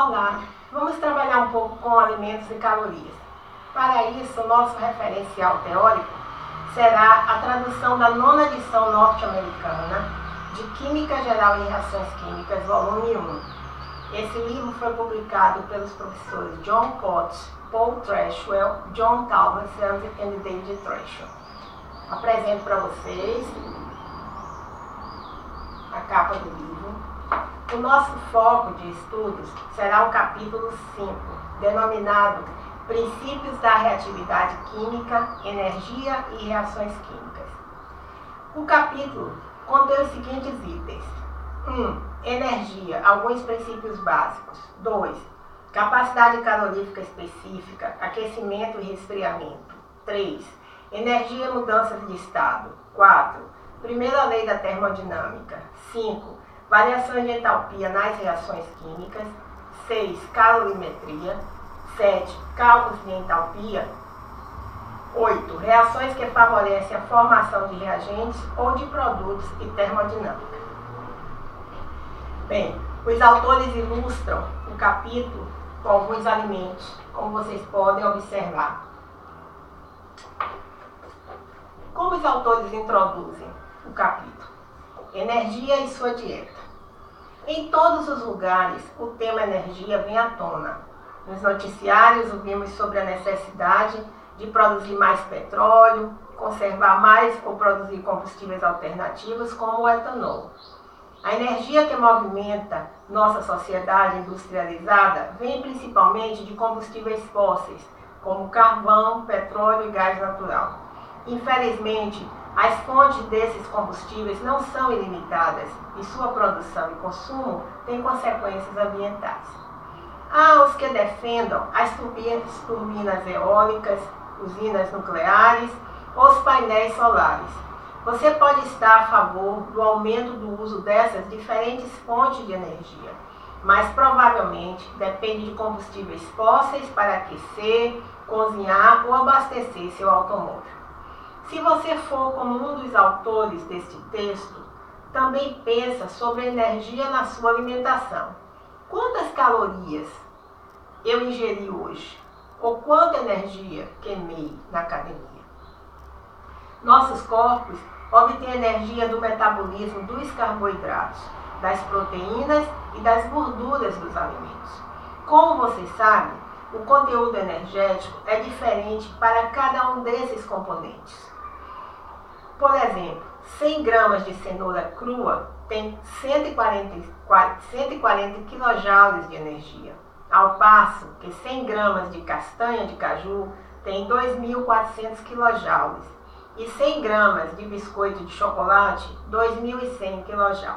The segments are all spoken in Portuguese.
Olá, vamos trabalhar um pouco com alimentos e calorias. Para isso, nosso referencial teórico será a tradução da 9ª edição norte-americana de Química Geral e Reações Químicas, volume 1. Esse livro foi publicado pelos professores John Potts, Paul Treshwell, John Townsend e David Treshwell. Apresento para vocês a capa do livro. O nosso foco de estudos será o capítulo 5, denominado Princípios da Reatividade Química, Energia e Reações Químicas. O capítulo contém os seguintes itens: 1. Energia, alguns princípios básicos. 2. Capacidade calorífica específica, aquecimento e resfriamento. 3. Energia e mudanças de estado. 4. Primeira lei da termodinâmica. 5. Variações de entalpia nas reações químicas. 6. Calorimetria. 7. Cálculos de entalpia. 8. Reações que favorecem a formação de reagentes ou de produtos e termodinâmica. Bem, os autores ilustram o capítulo com alguns alimentos, como vocês podem observar. Como os autores introduzem o capítulo? Energia e sua dieta. Em todos os lugares, o tema energia vem à tona. Nos noticiários, ouvimos sobre a necessidade de produzir mais petróleo, conservar mais ou produzir combustíveis alternativos, como o etanol. A energia que movimenta nossa sociedade industrializada vem principalmente de combustíveis fósseis, como carvão, petróleo e gás natural. Infelizmente, as fontes desses combustíveis não são ilimitadas e sua produção e consumo têm consequências ambientais. Há os que defendam as turbinas eólicas, usinas nucleares ou os painéis solares. Você pode estar a favor do aumento do uso dessas diferentes fontes de energia, mas provavelmente depende de combustíveis fósseis para aquecer, cozinhar ou abastecer seu automóvel. Se você for como um dos autores deste texto, também pensa sobre a energia na sua alimentação. Quantas calorias eu ingeri hoje? Ou quanta energia queimei na academia? Nossos corpos obtêm energia do metabolismo dos carboidratos, das proteínas e das gorduras dos alimentos. Como você sabe, o conteúdo energético é diferente para cada um desses componentes. Por exemplo, 100 gramas de cenoura crua tem 140 kJ de energia, ao passo que 100 gramas de castanha de caju tem 2.400 kJ e 100 gramas de biscoito de chocolate 2.100 kJ.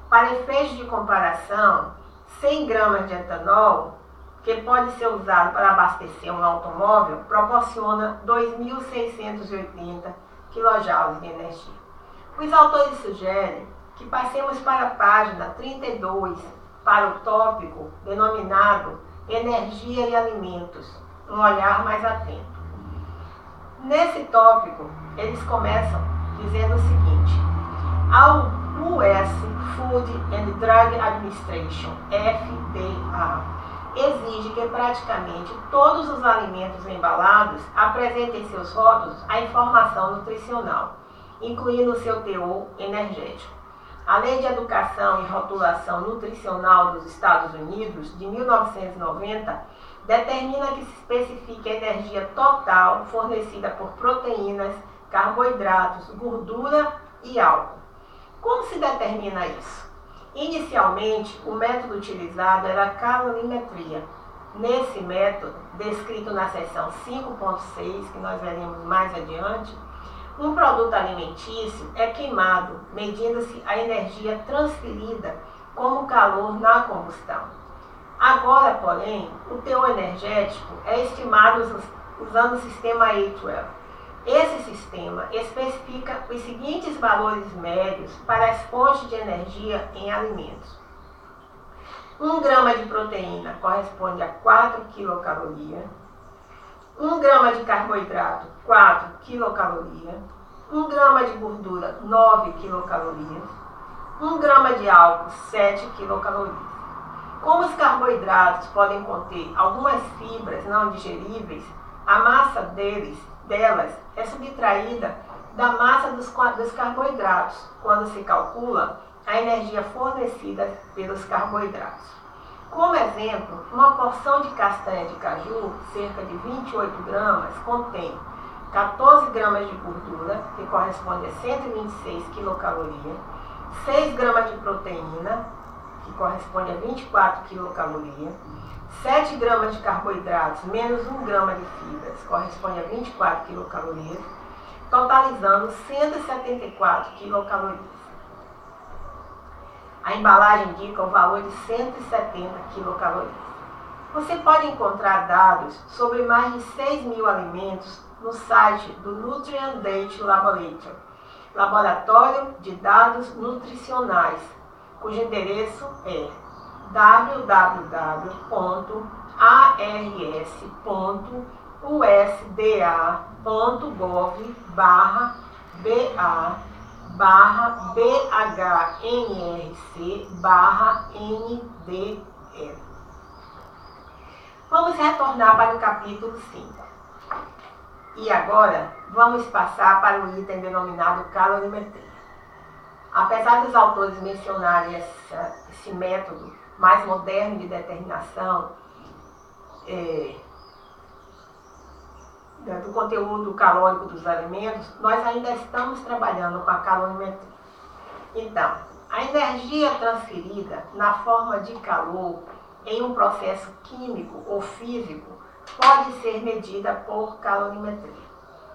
Para efeitos de comparação, 100 gramas de etanol, que pode ser usado para abastecer um automóvel, proporciona 2.680 kJ de energia. Os autores sugerem que passemos para a página 32, para o tópico denominado Energia e Alimentos, um olhar mais atento. Nesse tópico, eles começam dizendo o seguinte: a US Food and Drug Administration, FDA, exige que praticamente todos os alimentos embalados apresentem em seus rótulos a informação nutricional, incluindo o seu teor energético. A Lei de Educação e Rotulação Nutricional dos Estados Unidos, de 1990, determina que se especifique a energia total fornecida por proteínas, carboidratos, gordura e álcool. Como se determina isso? Inicialmente, o método utilizado era a calorimetria. Nesse método, descrito na seção 5.6, que nós veremos mais adiante, um produto alimentício é queimado, medindo-se a energia transferida como calor na combustão. Agora, porém, o teor energético é estimado usando o sistema A12. Esse sistema especifica os seguintes valores médios para as fontes de energia em alimentos. 1 grama de proteína corresponde a 4 quilocalorias. 1 grama de carboidrato, 4 quilocalorias. 1 grama de gordura, 9 quilocalorias. 1 grama de álcool, 7 quilocalorias. Como os carboidratos podem conter algumas fibras não digeríveis, a massa delas é subtraída da massa dos carboidratos, quando se calcula a energia fornecida pelos carboidratos. Como exemplo, uma porção de castanha de caju, cerca de 28 gramas, contém 14 gramas de gordura, que corresponde a 126 quilocalorias, 6 gramas de proteína, que corresponde a 24 quilocalorias, 7 gramas de carboidratos menos 1 grama de fibras, corresponde a 24 quilocalorias, totalizando 174 quilocalorias. A embalagem indica o valor de 170 quilocalorias. Você pode encontrar dados sobre mais de 6.000 alimentos no site do Nutrient Data Laboratory, Laboratório de Dados Nutricionais, cujo endereço é www.ars.gov.br/BA/BHNRC/NDE. Vamos retornar para o capítulo 5. E agora vamos passar para o item denominado calorimetria. Apesar dos autores mencionarem esse método mais moderno de determinação do conteúdo calórico dos alimentos, nós ainda estamos trabalhando com a calorimetria. Então, a energia transferida na forma de calor em um processo químico ou físico pode ser medida por calorimetria.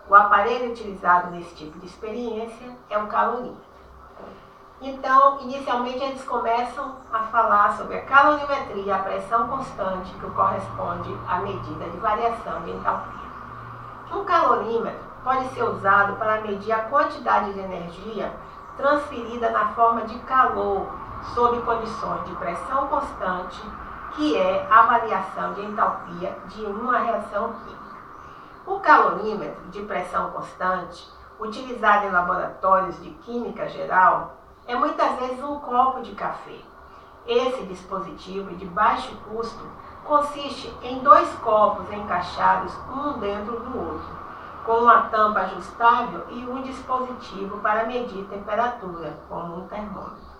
O aparelho utilizado nesse tipo de experiência é o calorímetro. Então, inicialmente eles começam a falar sobre a calorimetria, a pressão constante, que corresponde à medida de variação de entalpia. Um calorímetro pode ser usado para medir a quantidade de energia transferida na forma de calor sob condições de pressão constante, que é a variação de entalpia de uma reação química. O calorímetro de pressão constante, utilizado em laboratórios de química geral, é muitas vezes um copo de café. Esse dispositivo de baixo custo consiste em 2 copos encaixados um dentro do outro, com uma tampa ajustável e um dispositivo para medir temperatura, como um termômetro.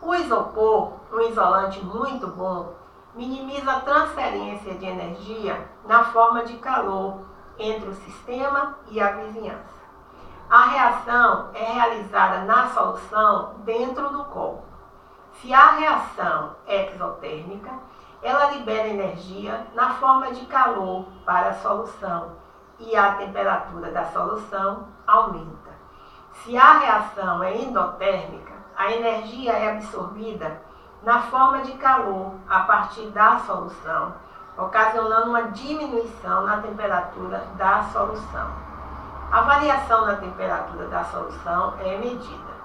O isopor, um isolante muito bom, minimiza a transferência de energia na forma de calor entre o sistema e a vizinhança. A reação é realizada na solução dentro do copo. Se a reação é exotérmica, ela libera energia na forma de calor para a solução e a temperatura da solução aumenta. Se a reação é endotérmica, a energia é absorvida na forma de calor a partir da solução, ocasionando uma diminuição na temperatura da solução. A variação na temperatura da solução é medida.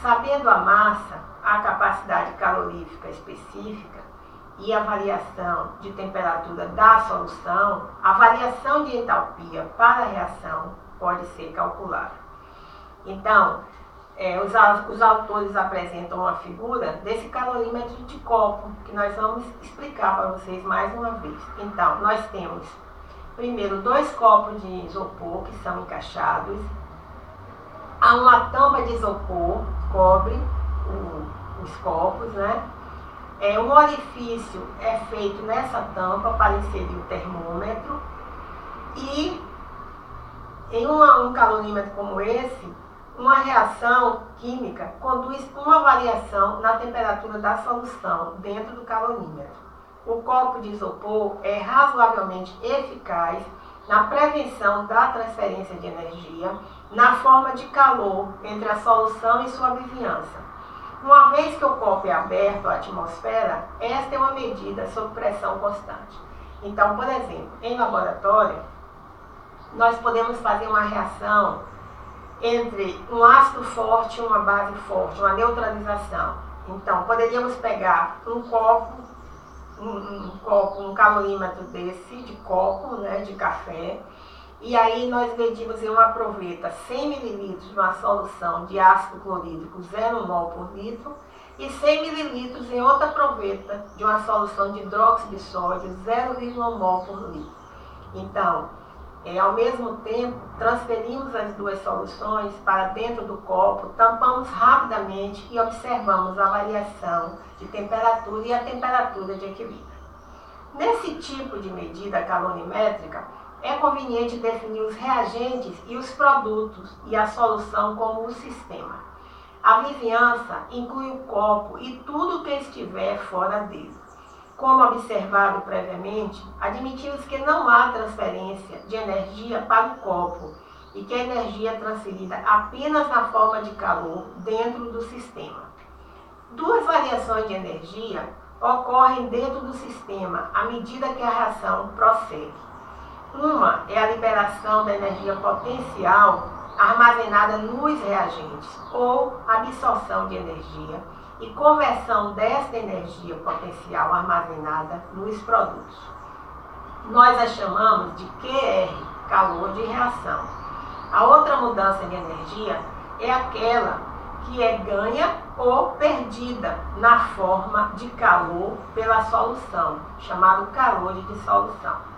Sabendo a massa, a capacidade calorífica específica e a variação de temperatura da solução, a variação de entalpia para a reação pode ser calculada. Então, os autores apresentam uma figura desse calorímetro de copo, que nós vamos explicar para vocês mais uma vez. Então, nós temos primeiro 2 copos de isopor que são encaixados. Há uma tampa de isopor, cobre os copos, né? Um orifício é feito nessa tampa para inserir o termômetro. E em um calorímetro como esse, uma reação química conduz uma variação na temperatura da solução dentro do calorímetro. O copo de isopor é razoavelmente eficaz na prevenção da transferência de energia na forma de calor entre a solução e sua vizinhança. Uma vez que o copo é aberto à atmosfera, esta é uma medida sob pressão constante. Então, por exemplo, em laboratório, nós podemos fazer uma reação entre um ácido forte e uma base forte, uma neutralização. Então, poderíamos pegar um calorímetro desse, de copo, né, de café, e aí nós medimos em uma proveta 100 ml de uma solução de ácido clorídrico 0 mol por litro, e 100 ml em outra proveta de uma solução de hidróxido de sódio 0,1 mol por litro. Então, ao mesmo tempo, transferimos as duas soluções para dentro do copo, tampamos rapidamente e observamos a variação de temperatura e a temperatura de equilíbrio. Nesse tipo de medida calorimétrica, é conveniente definir os reagentes e os produtos e a solução como o sistema. A vizinhança inclui o copo e tudo que estiver fora dele. Como observado previamente, admitimos que não há transferência de energia para o copo e que a energia é transferida apenas na forma de calor dentro do sistema. Duas variações de energia ocorrem dentro do sistema à medida que a reação prossegue. Uma é a liberação da energia potencial armazenada nos reagentes, ou absorção de energia e conversão desta energia potencial armazenada nos produtos. Nós a chamamos de QR, calor de reação. A outra mudança de energia é aquela que é ganha ou perdida na forma de calor pela solução, chamado calor de dissolução.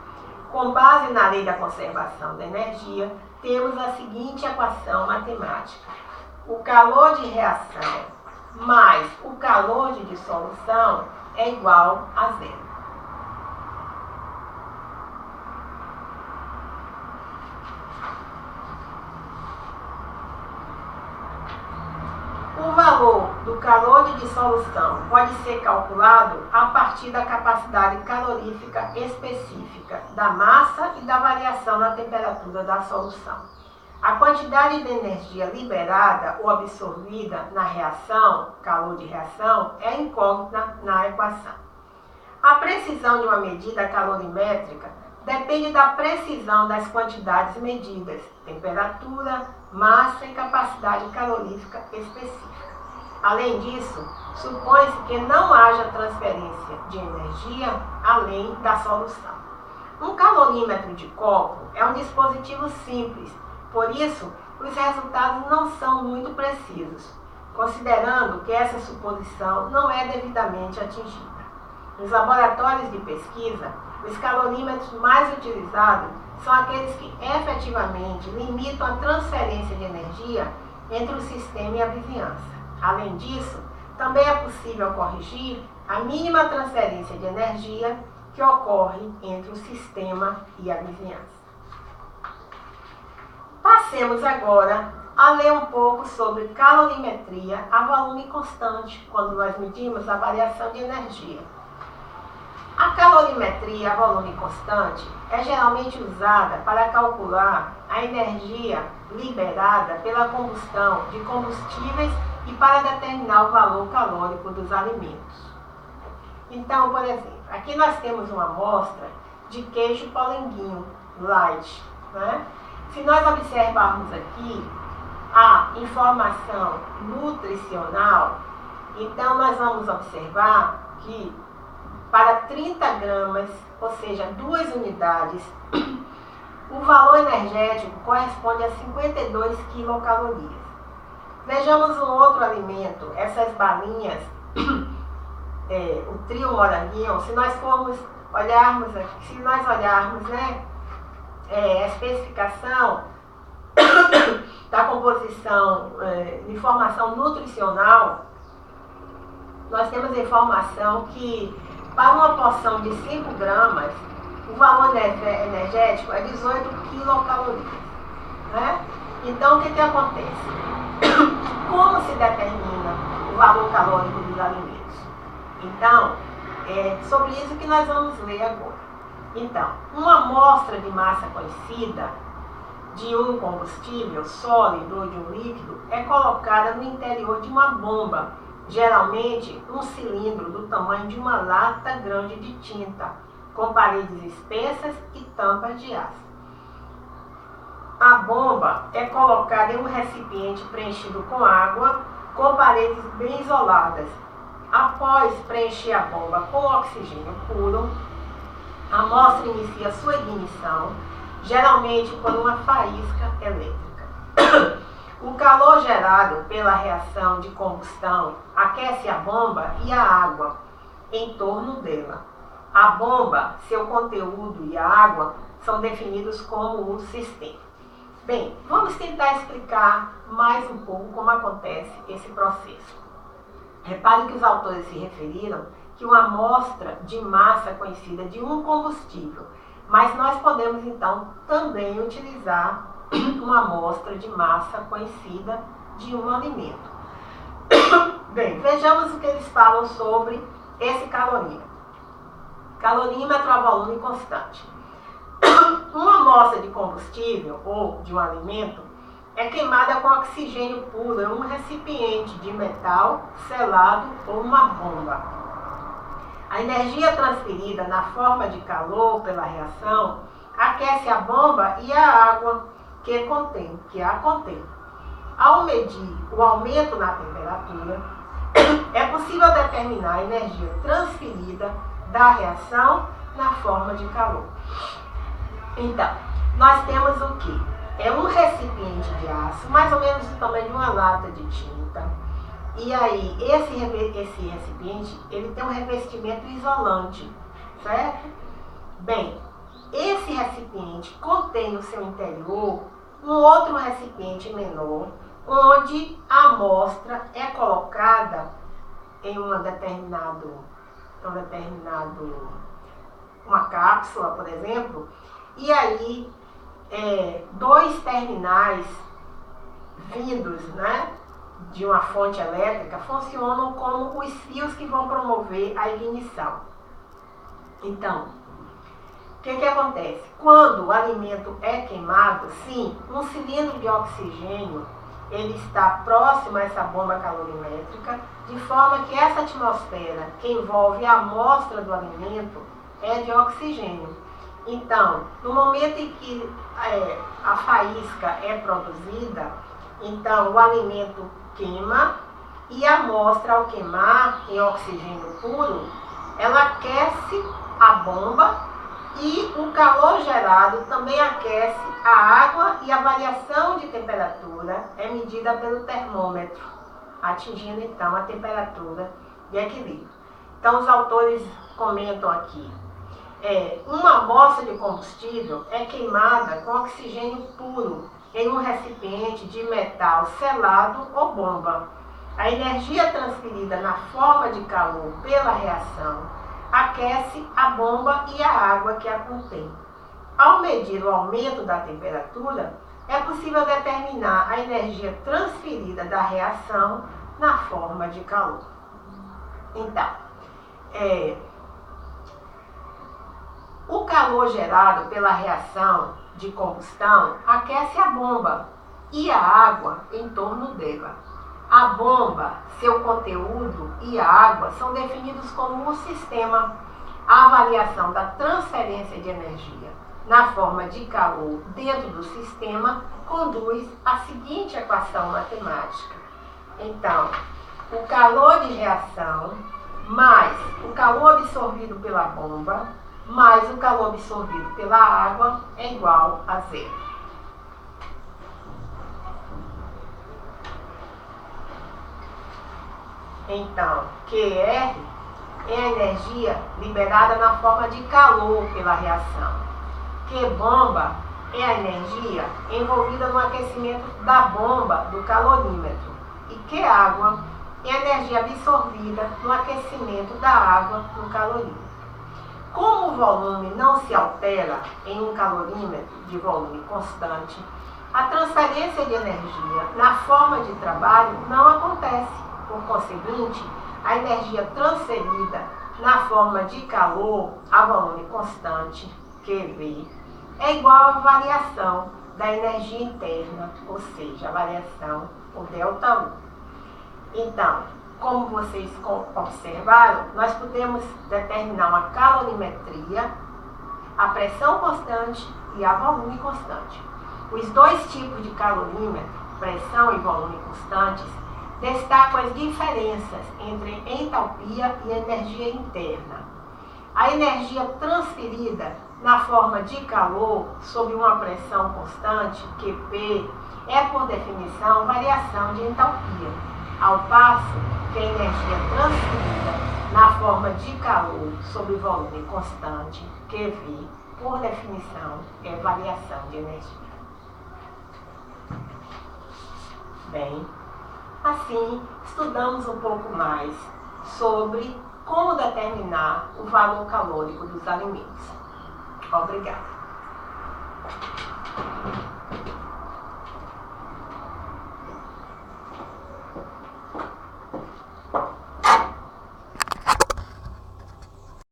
Com base na lei da conservação da energia, temos a seguinte equação matemática. O calor de reação mais o calor de dissolução é igual a zero. O valor do calor de dissolução pode ser calculado a partir da capacidade calorífica específica da massa e da variação na temperatura da solução. A quantidade de energia liberada ou absorvida na reação, calor de reação, é incógnita na equação. A precisão de uma medida calorimétrica depende da precisão das quantidades medidas, temperatura, massa e capacidade calorífica específica. Além disso, supõe-se que não haja transferência de energia além da solução. Um calorímetro de copo é um dispositivo simples, por isso, os resultados não são muito precisos, considerando que essa suposição não é devidamente atingida. Nos laboratórios de pesquisa, os calorímetros mais utilizados são aqueles que efetivamente limitam a transferência de energia entre o sistema e a vizinhança. Além disso, também é possível corrigir a mínima transferência de energia que ocorre entre o sistema e a vizinhança. Passemos agora a ler um pouco sobre calorimetria a volume constante, quando nós medimos a variação de energia. A calorimetria a volume constante é geralmente usada para calcular a energia liberada pela combustão de combustíveis e para determinar o valor calórico dos alimentos. Então, por exemplo, aqui nós temos uma amostra de queijo polenguinho light, né? Se nós observarmos aqui a informação nutricional, então nós vamos observar que para 30 gramas, ou seja, 2 unidades, o valor energético corresponde a 52 quilocalorias. Vejamos um outro alimento, essas balinhas, o trio moranguinho, se nós olharmos, né, a especificação da composição, informação nutricional, nós temos a informação que para uma porção de 5 gramas, o valor energético é 18 quilocalorias, né? Então, o que acontece? Como se determina o valor calórico dos alimentos? Então, é sobre isso que nós vamos ler agora. Então, uma amostra de massa conhecida de um combustível sólido ou de um líquido é colocada no interior de uma bomba, geralmente um cilindro do tamanho de uma lata grande de tinta, com paredes espessas e tampas de aço. A bomba é colocada em um recipiente preenchido com água, com paredes bem isoladas. Após preencher a bomba com oxigênio puro, a amostra inicia sua ignição, geralmente por uma faísca elétrica. O calor gerado pela reação de combustão aquece a bomba e a água em torno dela. A bomba, seu conteúdo e a água são definidos como um sistema. Bem, vamos tentar explicar mais um pouco como acontece esse processo. Repare que os autores se referiram que uma amostra de massa conhecida de um combustível, mas nós podemos então também utilizar uma amostra de massa conhecida de um alimento. Bem, vejamos o que eles falam sobre esse calorímetro. Calorímetro a volume constante. Uma amostra de combustível ou de um alimento é queimada com oxigênio puro em um recipiente de metal selado ou uma bomba. A energia transferida na forma de calor pela reação aquece a bomba e a água que a contém. Ao medir o aumento na temperatura, é possível determinar a energia transferida da reação na forma de calor. Então, nós temos o que? É um recipiente de aço, mais ou menos do tamanho de uma lata de tinta. E aí, esse recipiente, ele tem um revestimento isolante, certo? Bem, esse recipiente contém no seu interior um outro recipiente menor, onde a amostra é colocada em uma cápsula, por exemplo, e aí dois terminais vindos, né, de uma fonte elétrica funcionam como os fios que vão promover a ignição. Então, o que acontece? Quando o alimento é queimado, sim, um cilindro de oxigênio ele está próximo a essa bomba calorimétrica, de forma que essa atmosfera que envolve a amostra do alimento é de oxigênio. Então, no momento em que a faísca é produzida, então o alimento queima e a amostra, ao queimar em oxigênio puro, ela aquece a bomba e o calor gerado também aquece a água e a variação de temperatura é medida pelo termômetro, atingindo então a temperatura de equilíbrio. Então os autores comentam aqui, uma amostra de combustível é queimada com oxigênio puro em um recipiente de metal selado ou bomba. A energia transferida na forma de calor pela reação aquece a bomba e a água que a contém. Ao medir o aumento da temperatura, é possível determinar a energia transferida da reação na forma de calor. Então, o calor gerado pela reação de combustão aquece a bomba e a água em torno dela. A bomba, seu conteúdo e a água são definidos como um sistema. A avaliação da transferência de energia na forma de calor dentro do sistema conduz à seguinte equação matemática. Então, o calor de reação mais o calor absorvido pela bomba mais o calor absorvido pela água é igual a zero. Então, QR é a energia liberada na forma de calor pela reação. Q-bomba é a energia envolvida no aquecimento da bomba do calorímetro. E Q-água é a energia absorvida no aquecimento da água no calorímetro. Como o volume não se altera em um calorímetro de volume constante, a transferência de energia na forma de trabalho não acontece. Por conseguinte, a energia transferida na forma de calor a volume constante, QV, é igual à variação da energia interna, ou seja, a variação, o ΔU. Então, como vocês observaram, nós podemos determinar uma calorimetria, a pressão constante e a volume constante. Os dois tipos de calorímetro, pressão e volume constantes, destacam as diferenças entre entalpia e energia interna. A energia transferida na forma de calor sob uma pressão constante, QP, é por definição variação de entalpia, ao passo que a energia transferida na forma de calor sob volume constante, QV, por definição, é variação de energia. Bem, assim, estudamos um pouco mais sobre como determinar o valor calórico dos alimentos. Obrigada.